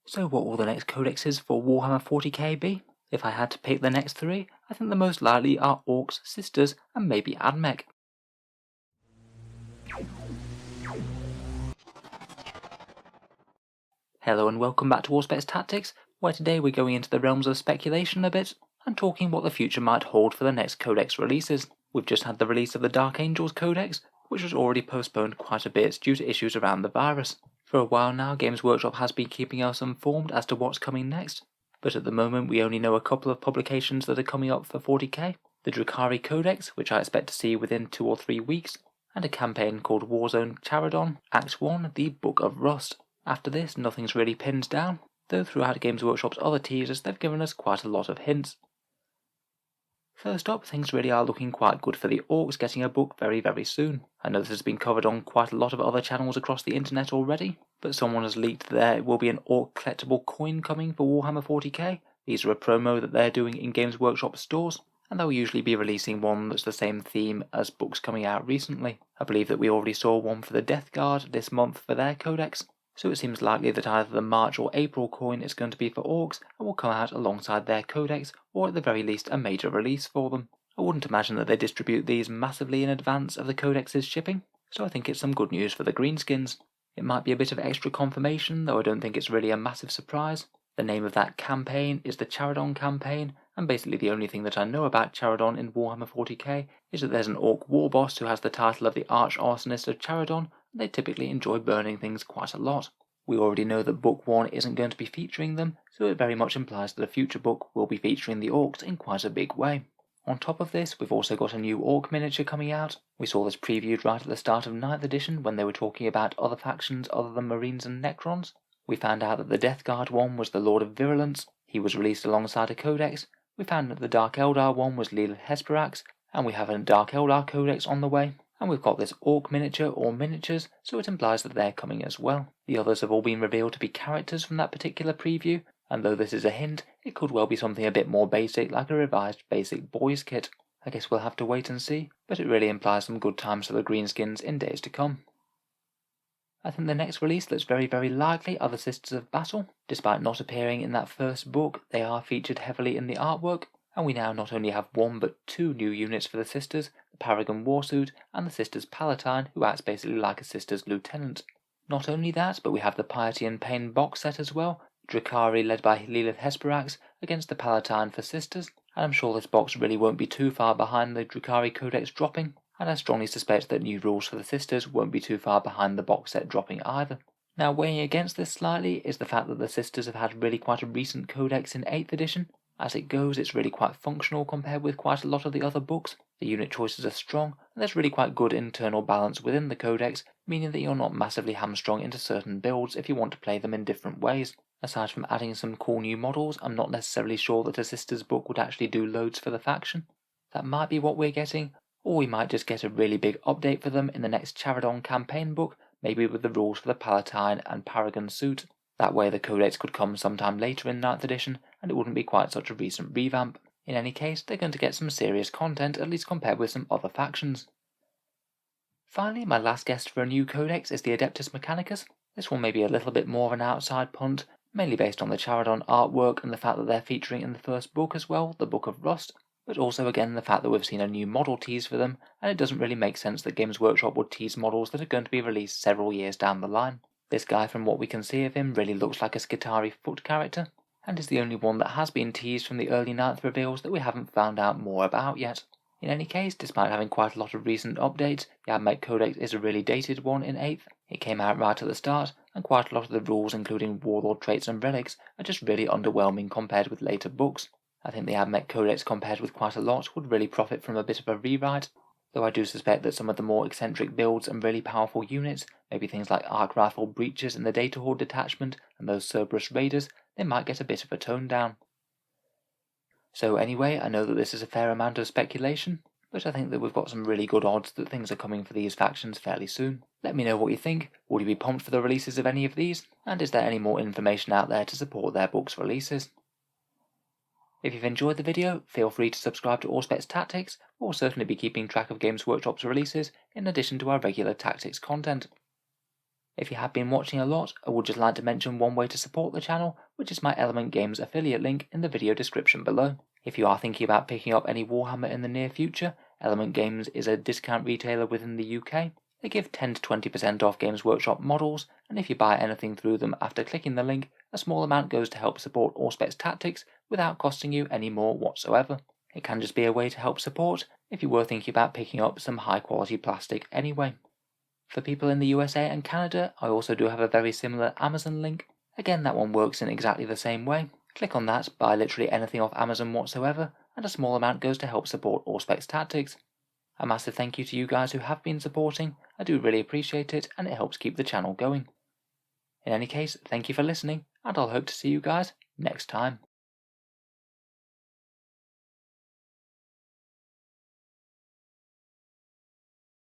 So what will the next codexes for Warhammer 40k be? If I had to pick the next three, I think the most likely are Orks, Sisters, and maybe Admech. Hello and welcome back to Auspex Tactics, where today we're going into the realms of speculation a bit, and talking what the future might hold for the next codex releases. We've just had the release of the Dark Angels Codex, which was already postponed quite a bit due to issues around the virus. For a while now, Games Workshop has been keeping us informed as to what's coming next, but at the moment we only know a couple of publications that are coming up for 40k, the Drukhari Codex, which I expect to see within 2 or 3 weeks, and a campaign called Warzone Charadon, Act 1, the Book of Rust. After this, nothing's really pinned down, though throughout Games Workshop's other teasers they've given us quite a lot of hints. First up, things really are looking quite good for the Orks getting a book very soon. I know this has been covered on quite a lot of other channels across the internet already, but someone has leaked that there will be an Ork collectible coin coming for Warhammer 40k. These are a promo that they're doing in Games Workshop stores, and they'll usually be releasing one that's the same theme as books coming out recently. I believe that we already saw one for the Death Guard this month for their codex, so it seems likely that either the March or April coin is going to be for Orks and will come out alongside their codex, or at the very least a major release for them. I wouldn't imagine that they distribute these massively in advance of the codex's shipping, so I think it's some good news for the greenskins. It might be a bit of extra confirmation, though I don't think it's really a massive surprise. The name of that campaign is the Charadon campaign, and basically the only thing that I know about Charadon in Warhammer 40k is that there's an Ork war boss who has the title of the Arch Arsonist of Charadon, and they typically enjoy burning things quite a lot. We already know that Book 1 isn't going to be featuring them, so it very much implies that a future book will be featuring the Orks in quite a big way. On top of this, we've also got a new Ork miniature coming out. We saw this previewed right at the start of 9th edition when they were talking about other factions other than Marines and Necrons. We found out that the Death Guard one was the Lord of Virulence. He was released alongside a codex. We found that the Dark Eldar one was Lilith Hesperax, and we have a Dark Eldar codex on the way. And we've got this Ork miniature or miniatures, so it implies that they're coming as well. The others have all been revealed to be characters from that particular preview, and though this is a hint, it could well be something a bit more basic, like a revised basic boys kit. I guess we'll have to wait and see, but it really implies some good times for the greenskins in days to come. I think the next release that's very likely are the Sisters of Battle. Despite not appearing in that first book, they are featured heavily in the artwork, and we now not only have 1 but 2 new units for the Sisters, the Paragon Warsuit and the Sisters Palatine, who acts basically like a Sisters Lieutenant. Not only that, but we have the Piety and Pain box set as well, Drukhari led by Lilith Hesperax against the Palatine for Sisters, and I'm sure this box really won't be too far behind the Drukhari Codex dropping, and I strongly suspect that new rules for the Sisters won't be too far behind the box set dropping either. Now, weighing against this slightly is the fact that the Sisters have had really quite a recent codex in 8th edition. As it goes, it's really quite functional compared with quite a lot of the other books. The unit choices are strong, and there's really quite good internal balance within the codex, meaning that you're not massively hamstrung into certain builds if you want to play them in different ways. Aside from adding some cool new models, I'm not necessarily sure that a Sisters book would actually do loads for the faction. That might be what we're getting, or we might just get a really big update for them in the next Charadon campaign book, maybe with the rules for the Palatine and Paragon suit. That way the codex could come sometime later in 9th edition, and it wouldn't be quite such a recent revamp. In any case, they're going to get some serious content, at least compared with some other factions. Finally, my last guest for a new codex is the Adeptus Mechanicus. This one may be a little bit more of an outside punt, mainly based on the Charadon artwork and the fact that they're featuring in the first book as well, the Book of Rust, but also again the fact that we've seen a new model tease for them, and it doesn't really make sense that Games Workshop would tease models that are going to be released several years down the line. This guy, from what we can see of him, really looks like a Skitarii foot character, and is the only one that has been teased from the early 9th reveals that we haven't found out more about yet. In any case, despite having quite a lot of recent updates, the Admech Codex is a really dated one in 8th. It came out right at the start, and quite a lot of the rules, including warlord traits and relics, are just really underwhelming compared with later books. I think the Admech Codex, compared with quite a lot, would really profit from a bit of a rewrite, though I do suspect that some of the more eccentric builds and really powerful units, maybe things like Arc Rifle Breaches in the Data Horde detachment and those Cerberus Raiders, they might get a bit of a tone down. So anyway, I know that this is a fair amount of speculation, but I think that we've got some really good odds that things are coming for these factions fairly soon. Let me know what you think. Would you be pumped for the releases of any of these? And is there any more information out there to support their books' releases? If you've enjoyed the video, feel free to subscribe to Auspex Tactics. We'll certainly be keeping track of Games Workshop's releases in addition to our regular Tactics content. If you have been watching a lot, I would just like to mention one way to support the channel, which is my Element Games affiliate link in the video description below. If you are thinking about picking up any Warhammer in the near future, Element Games is a discount retailer within the UK. They give 10 to 20% off Games Workshop models, and if you buy anything through them after clicking the link, a small amount goes to help support Auspex Tactics without costing you any more whatsoever. It can just be a way to help support if you were thinking about picking up some high quality plastic anyway. For people in the USA and Canada, I also do have a very similar Amazon link. Again, that one works in exactly the same way. Click on that, buy literally anything off Amazon whatsoever, and a small amount goes to help support Auspex Tactics. A massive thank you to you guys who have been supporting. I do really appreciate it, and it helps keep the channel going. In any case, thank you for listening, and I'll hope to see you guys next time.